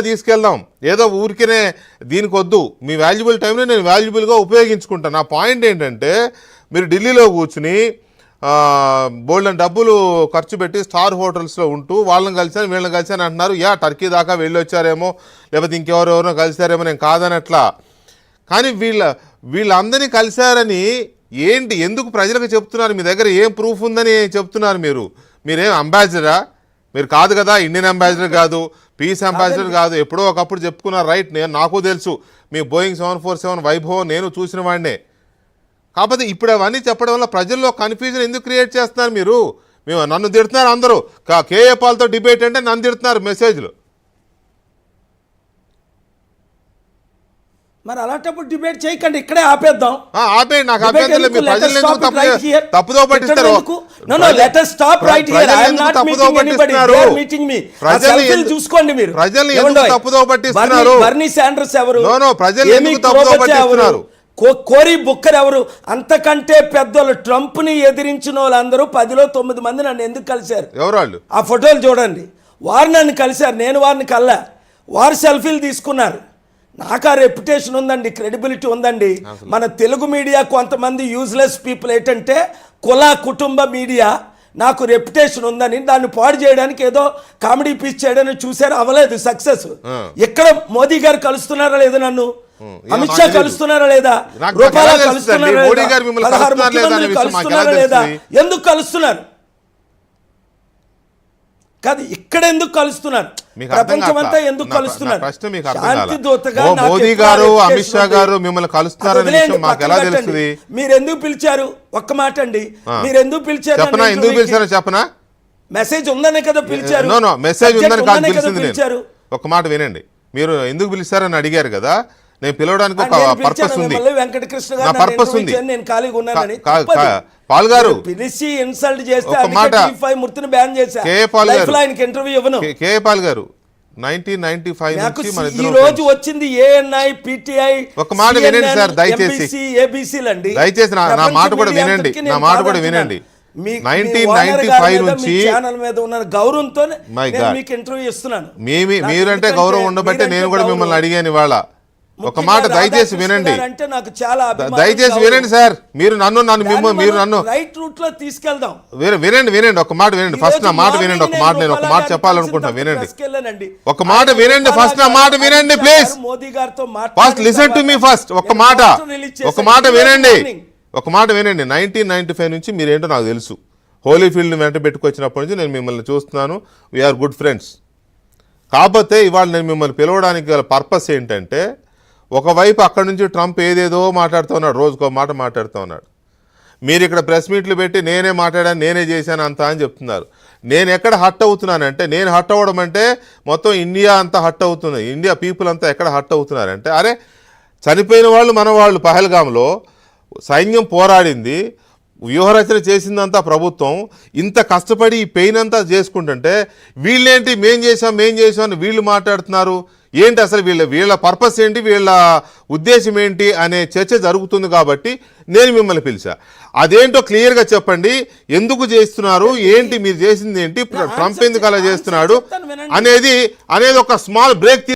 తీసుకెళ్దాం, ఏదో ఊరికనే దీనికి వద్దు, మీ వాల్యుబుల్ టైంలో నేను వాల్యుబుల్గా ఉపయోగించుకుంటాను. నా పాయింట్ ఏంటంటే మీరు ఢిల్లీలో కూర్చుని బోల్డెన్ డబ్బులు ఖర్చు పెట్టి స్టార్ హోటల్స్లో ఉంటూ వాళ్ళని కలిసాను వీళ్ళని కలిసాను అంటున్నారు. టర్కీ దాకా వెళ్ళి వచ్చారేమో, లేకపోతే ఇంకెవరెవరో కలిసారేమో, నేను కాదనట్లా. కానీ వీళ్ళందరినీ కలిశారని ఏంటి, ఎందుకు ప్రజలకు చెప్తున్నారు? మీ దగ్గర ఏం ప్రూఫ్ ఉందని చెప్తున్నారు? మీరేం అంబాసిడరా? మీరు కాదు కదా, ఇండియన్ అంబాసిడర్ కాదు, పీస్ అంబాసిడర్ కాదు. ఎప్పుడో ఒకప్పుడు చెప్పుకున్నారు, రైట్. నాకు తెలుసు మీ బోయింగ్ 747 వైభవం నేను చూసిన వాడినే. కాకపోతే ఇప్పుడు అవన్నీ చెప్పడం వల్ల ప్రజల్లో కన్ఫ్యూజన్ ఎందుకు క్రియేట్ చేస్తున్నారు? మేము నన్ను తిడుతున్నారు అందరూ. కేఏ పాల్తో డిబేట్ అంటే నన్ను తిడుతున్నారు మెసేజ్లు. మరి అలాంటప్పుడు డిబేట్ చేయకండి, ఇక్కడే ఆపేద్దాం. ఆపేయండి, నాకు అభ్యంతరం. తప్పుదో పట్టిస్తారు. చూసుకోండి మీరు ప్రజల్ని తప్పుదో పట్టిస్తున్నారు. బర్నీ శాండర్స్ ఎవరు? ప్రజల్ని తప్పుదో పట్టిస్తున్నారు. కోరీ బుక్కర్ ఎవరు? అంతకంటే పెద్దోళ్ళు ట్రంప్ ని ఎదిరించిన వాళ్ళందరూ 10లో 9 మంది నన్ను ఎందుకు కలిశారు? ఎవరు? ఆ ఫోటోలు చూడండి. వారు నన్ను కలిశారు, నేను వారిని కల్లా. వారు సెల్ఫీలు తీసుకున్నారు. నాకు ఆ రెప్యుటేషన్ ఉందండి, క్రెడిబిలిటీ ఉందండి. మన తెలుగు మీడియా కొంతమంది యూజ్లెస్ పీపుల్ ఏంటంటే కుటుంబ మీడియా నాకు రెప్యుటేషన్ ఉందని దాన్ని పాడు చేయడానికి ఏదో కామెడీ పీస్ చేయడానికి చూశారు, అవ్వలేదు సక్సెస్. ఇక్కడ మోదీ గారు కలుస్తున్నారా లేదా? నన్ను అమిత్ షా కలుస్తున్నారా లేదా? రూపాలా కలుస్తున్నారా లేదా? 16 ముఖ్యమంత్రులు కలుస్తున్నారా లేదా? ఎందుకు కలుస్తున్నారు? కాదు, ఇక్కడ ఎందుకు కలుస్తున్నారు? ప్రపంచమంతా ఎందుకు కలుస్తున్నారు? శాంతి దూతగా మోదీ గారు, అమిత్ షా గారు మిమ్మల్ని కలుస్తున్నారని మాకు ఎలా తెలుస్తుంది? మీరు ఎందుకు పిలిచారు? ఒక్క మాట అండి, మీరు ఎందుకు పిలిచారు? చెప్పనా? ఎందుకు పిలిచారో చెప్పనా? మెసేజ్ ఉందనే కదా పిలిచారు. మెసేజ్ ఉందని కాదు పిలిచింది. ఒక్క మాట వినండి. మీరు ఎందుకు పిలిచారని అడిగారు కదా, నేను పిలవడానికి ఒక పర్పస్ ఉంది. వెంకటకృష్ణ గారు పర్పస్ ఉంది. నేను ఖాళీగా ఉన్నానని పాల్ గారు పిలిచి ఇన్సల్ట్ చేస్తే మూర్తిని బ్యాన్ చేశారు. ఇంటర్వ్యూ ఇవ్వను. కేఏ పాల్ గారు 1995 నుంచి మన ఈ రోజు వచ్చింది ఏఎన్ఐ, పిటిఐ. ఒక మాట వినండి సార్ దయచేసి, ఏబీసీలు అండి. దయచేసి నా మాట కూడా వినండి, నా మాట కూడా వినండి. 1995 నుంచి ఛానల్ మీద ఉన్న గౌరవంతో మీకు ఇంటర్వ్యూ ఇస్తున్నాను. మీరంటే గౌరవం ఉండబట్టే నేను కూడా మిమ్మల్ని అడిగాను ఇవాళ. ఒక మాట దయచేసి వినండి, దయచేసి వినండి సార్. మీరు నన్ను రైట్ రూట్ లో తీసుకెళ్దాం. వినండి ఒక మాట వినండి. ఫస్ట్ నా మాట వినండి. ఒక మాట నేను ఒక మాట చెప్పాలనుకుంటున్నా, వినండి. ఒక మాట వినండి, ఫస్ట్ నా మాట వినండి ప్లీజ్. మోదీ గారితో first listen to me first. ఒక మాట వినండి, ఒక మాట వినండి. 1995 నుంచి మీరేంటో నాకు తెలుసు. హోలీ ఫీల్డ్ వెంట పెట్టుకొచ్చినప్పటి నుంచి నేను మిమ్మల్ని చూస్తున్నాను. We are good friends. కాకపోతే ఇవాళ నేను మిమ్మల్ని పిలవడానికి గల పర్పస్ ఏంటంటే, ఒకవైపు అక్కడి నుంచి ట్రంప్ ఏదేదో మాట్లాడుతూ ఉన్నాడు, రోజుకో మాట మాట్లాడుతూ ఉన్నాడు. మీరు ఇక్కడ ప్రెస్ మీట్లు పెట్టి నేనే మాట్లాడాను, నేనే చేశాను అంతా అని చెప్తున్నారు. నేను ఎక్కడ హట్ అవుతున్నానంటే, నేను హట్ అవ్వడం అంటే మొత్తం ఇండియా అంతా హట్ అవుతుంది. ఇండియా పీపుల్ అంతా ఎక్కడ హట్ అవుతున్నారంటే, అరే చనిపోయిన వాళ్ళు మన వాళ్ళు. పహల్గామ్లో సైన్యం పోరాడింది, వ్యూహరచన చేసిందంతా ప్రభుత్వం. ఇంత కష్టపడి ఈ పెయిన్ అంతా చేసుకుంటుంటే వీళ్ళేంటి మేం చేసాం అని వీళ్ళు మాట్లాడుతున్నారు. ఏంటి అసలు వీళ్ళ పర్పస్ ఏంటి, వీళ్ళ ఉద్దేశం ఏంటి అనే చర్చ జరుగుతుంది. కాబట్టి నేను మిమ్మల్ని పిలిచా. అదేంటో క్లియర్గా చెప్పండి, ఎందుకు చేస్తున్నారు, ఏంటి మీరు చేసింది ఏంటి, ట్రంప్ ఎందుకు అలా చేస్తున్నాడు అనేది ఒక స్మాల్ బ్రేక్